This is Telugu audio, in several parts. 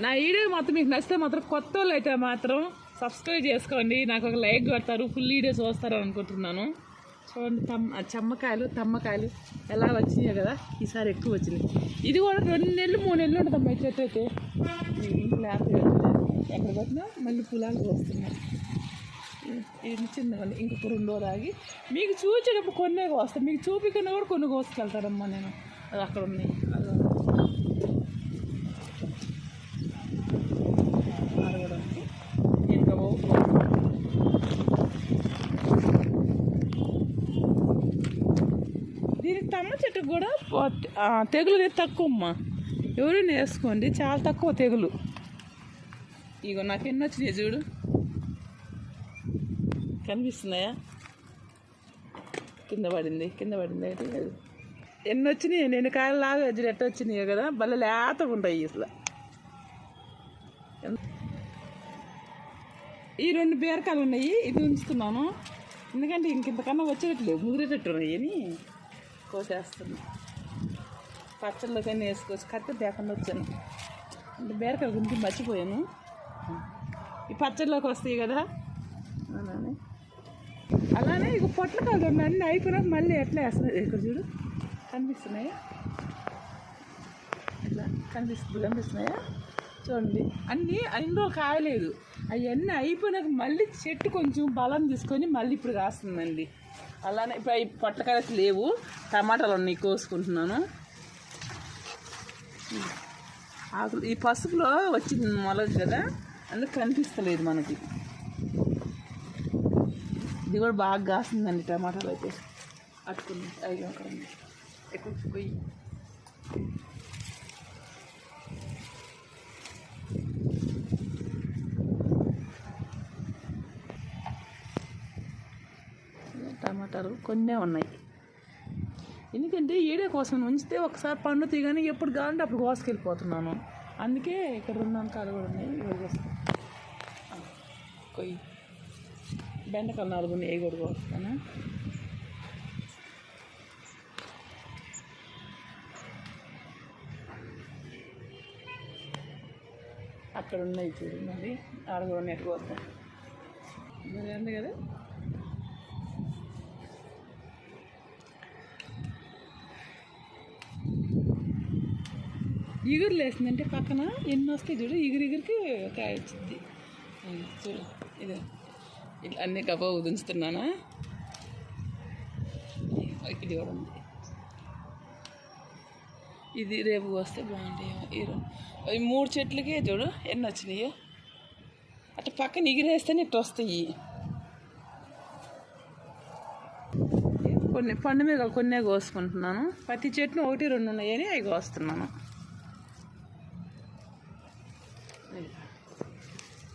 నా వీడియో మాత్రం మీకు నచ్చితే మాత్రం కొత్త వాళ్ళు అయితే మాత్రం సబ్స్క్రైబ్ చేసుకోండి, నాకు ఒక లైక్ కొడతారు, ఫుల్ వీడియోస్ వస్తారు అనుకుంటున్నాను. చూడండి తమ్మకాయలు ఎలా వచ్చినాయో కదా, ఈసారి ఎక్కువ వచ్చినాయి. ఇది కూడా 2 నెలలు 3 నెలలు ఉంటుందమ్మా చెట్టు అయితే. ఇంట్లో ఎక్కడ పెట్టినా మళ్ళీ పులాలు వస్తున్నాయి. ఇది చిన్నగా ఇంకొక 2 రోజులు ఆగి మీకు చూసేటప్పుడు కొన్నే వస్తాయి, మీకు చూపికన్నా కూడా కొన్ని కోసుకెళ్తారమ్మా. నేను అది అక్కడ ఉన్నాయి. దీనికి తమ్మ చెట్టుకు కూడా తెగులు తక్కువ అమ్మా, ఎవరైనా వేసుకోండి, చాలా తక్కువ తెగులు. ఇగో నాకు ఎన్ని వచ్చినాయి చూడు, కనిపిస్తున్నాయా? కింద పడింది అయితే ఎన్ని వచ్చినాయి, నేను కాయలు లాగా ఎట్ట వచ్చినాయో కదా, భలే లేతగా ఉంటాయి అసలు. ఈ 2 బీరకాయలు ఉన్నాయి, ఇది ఉంచుతున్నాను ఎందుకంటే ఇంతకన్నా వచ్చేటట్లేవు, ముదిరేటట్టు ఉన్నాయి అని కోసేస్తున్నా. పచ్చళ్ళకైనా వేసుకోవచ్చు, కత్తి లేకుండా వచ్చాను అంటే బీరకాయలు గురించి మర్చిపోయాను. ఈ పచ్చళ్ళలోకి వస్తాయి కదా, అలానే ఇక పొట్లకాయలు ఉన్నాయి, అన్నీ అయిపోయినాక మళ్ళీ ఎట్లా వేస్తున్నాయి. ఇక్కడ చూడు కనిపిస్తున్నాయా, ఇట్లా కనిపిస్తున్నాయా చూడండి. అన్నీ రోజులు కాయలేదు, అవన్నీ అయిపోయినాక మళ్ళీ చెట్టు కొంచెం బలం తీసుకొని మళ్ళీ ఇప్పుడు కాస్తుందండి. అలానే ఇప్పుడు అవి పొట్లకాయలు లేవు, టమాటాలు ఉన్నాయి, కోసుకుంటున్నాను. ఆకులు ఈ పసుపులో వచ్చింది మొలక కదా, అందుకు కనిపిస్తలేదు మనకి. ఇది కూడా బాగా కాస్తుందండి టమాటాలు అయితే. అట్టుకుని అవి అక్కడ ఎక్కువ పోయి టమాటాలు కొన్నే ఉన్నాయి, ఎందుకంటే ఈడే కోసం ఉంచితే ఒకసారి పండు తీయగానే ఎప్పుడు కావాలంటే అప్పుడు కోసుకెళ్ళిపోతున్నాను. అందుకే ఇక్కడ 2 అంకాలు కూడా ఉన్నాయి, ఇవి వస్తాను. కొయ్యి బెండకాయలు 4 ఉన్నాయి, కూడా కోస్తాను. అక్కడ ఉన్నాయి చూడు, మరి ఆడ కూడా నెట్ కోస్తాం ఉంది కదా. ఇగురు లేసిందంటే పక్కన ఎన్ని వస్తాయి చూడు, ఇగురికి కాయ వచ్చింది చూడు. ఇది ఇట్లా అన్ని కప్ప ఉదించుతున్నానా, ఇది కూడా ఉంది. ఇది రేపు వస్తే బాగుంటాయి. ఈ 3 చెట్లకే చూడు ఎన్ని వచ్చినాయో, అట్లా పక్కన ఎగిరేస్తేనే ఇట్లా వస్తాయి. కొన్ని పండు మీద కొన్నే కోసుకుంటున్నాను, ప్రతి చెట్టును 1, 2 ఉన్నాయని అవి కోస్తున్నాను.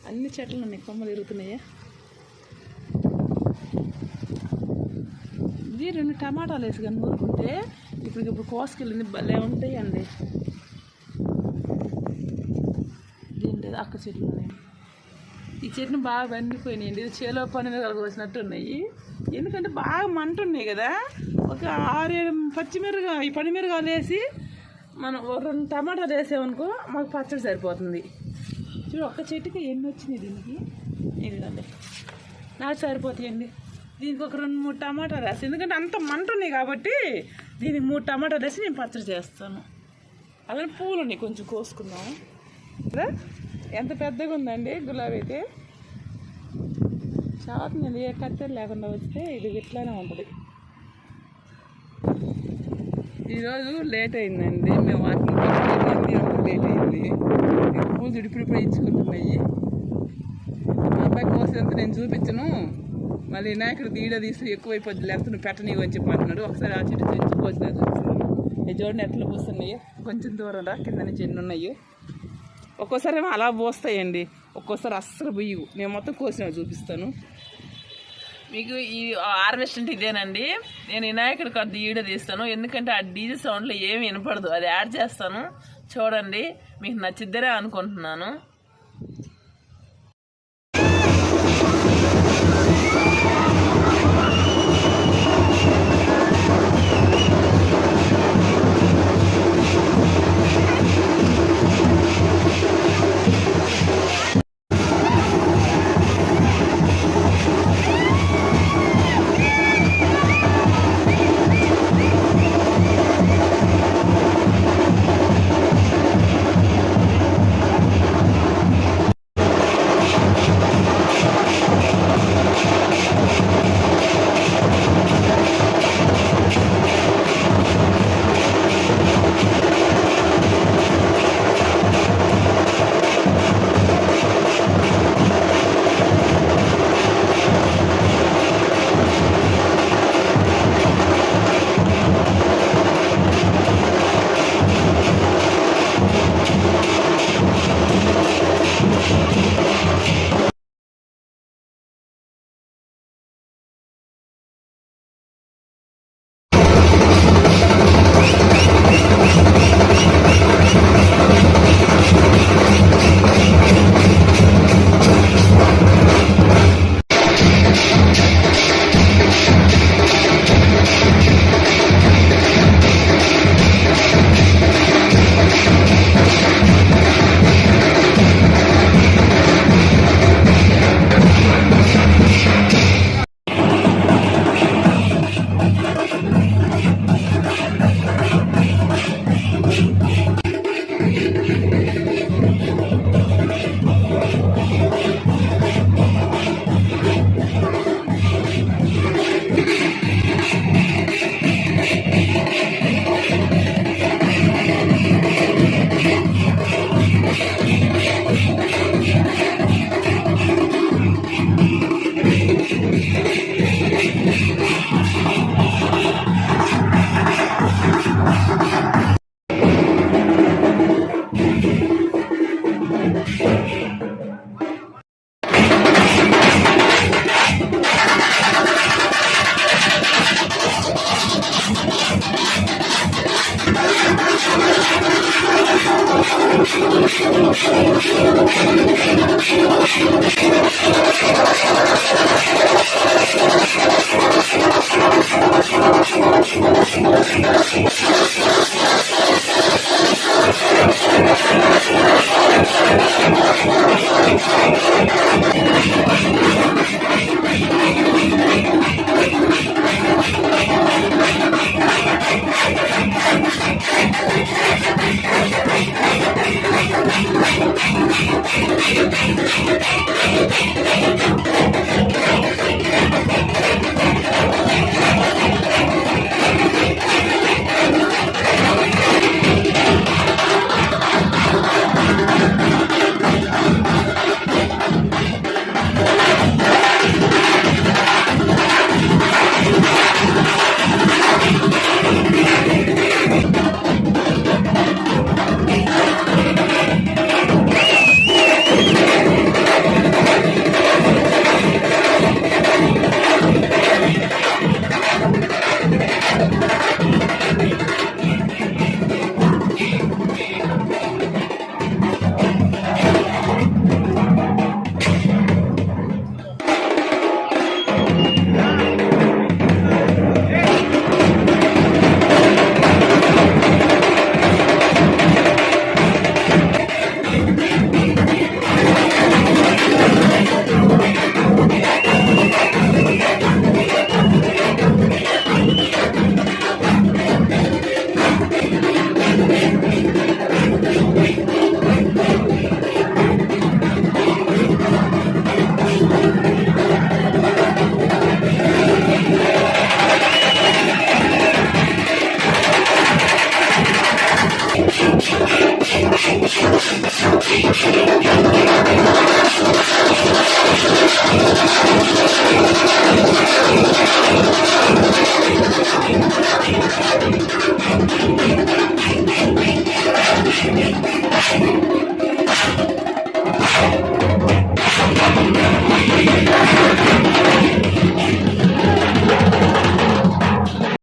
అన్ని చెట్లు ఉన్నాయి, కొమ్మలు ఎరుగుతున్నాయా. ఇది 2 టమాటాలు వేసి కానీ నూరుకుంటే ఇప్పుడు కోసుకెళ్ళింది భలే ఉంటాయండి. దీంట్లో అక్క చెట్లు ఉన్నాయి, ఈ చెట్లు బాగా పండిపోయినాయండి. ఇది చేలో పని మీద కోసినట్టు ఉన్నాయి, ఎందుకంటే బాగా మంట ఉన్నాయి కదా. ఒక 6-7 పచ్చిమిరకాయ ఈ పనిమిరకాయలు వేసి మనం 2 టమాటాలు వేసామనుకో మాకు పచ్చడి సరిపోతుంది. చూడు ఒక్క చెట్టుకి ఎన్ని వచ్చినాయి దీనికి, ఇదిగండి నాకు సరిపోతాయండి. దీనికి ఒక 2-3 టమాటాలు వేస్తాను, ఎందుకంటే అంత మంట ఉన్నాయి కాబట్టి దీనికి 3 టమాటాలు వేసి నేను పచ్చడి చేస్తాను. అలానే పూలు ఉన్నాయి, కొంచెం కోసుకుందాం. ఎంత పెద్దగా ఉందండి గులాబీ అయితే, చావుతుందండి. ఏ కత్తెర లేకుండా వస్తే ఇది ఇట్లానే ఉంటుంది. ఈరోజు లేట్ అయిందండి, మేము వాకింగ్ లేట్ అయింది. పూలు ఇప్పుడు ఇచ్చుకుంటున్నాయి. మా అబ్బాయి కోసేంత నేను చూపించను, మళ్ళీ వినాయకుడు వీడియో తీసి ఎక్కువైపోద్ది, లేకపోతే నువ్వు పెట్టనీవు అని చెప్పంటున్నాడు. ఒకసారి ఆ చెట్టు తెచ్చి కోసినా చూపిస్తాను. ఈ చూడండి ఎట్లా పూస్తున్నాయి, కొంచెం దూరం రా, కింద నుంచి ఎన్ని ఉన్నాయి. ఒక్కోసారి ఏమో అలా పోస్తాయండి, ఒక్కోసారి అస్సలు బొయ్యవు. నేను మొత్తం కోసినా చూపిస్తాను మీకు. ఈ హార్వెస్ట్ ఇదేనండి. నేను వినాయకుడికి అది వీడియో తీస్తాను, ఎందుకంటే ఆ డీజే సౌండ్లో ఏమి వినపడదు, అది యాడ్ చేస్తాను చూడండి. మీకు నచ్చిద్దరే అనుకుంటున్నాను.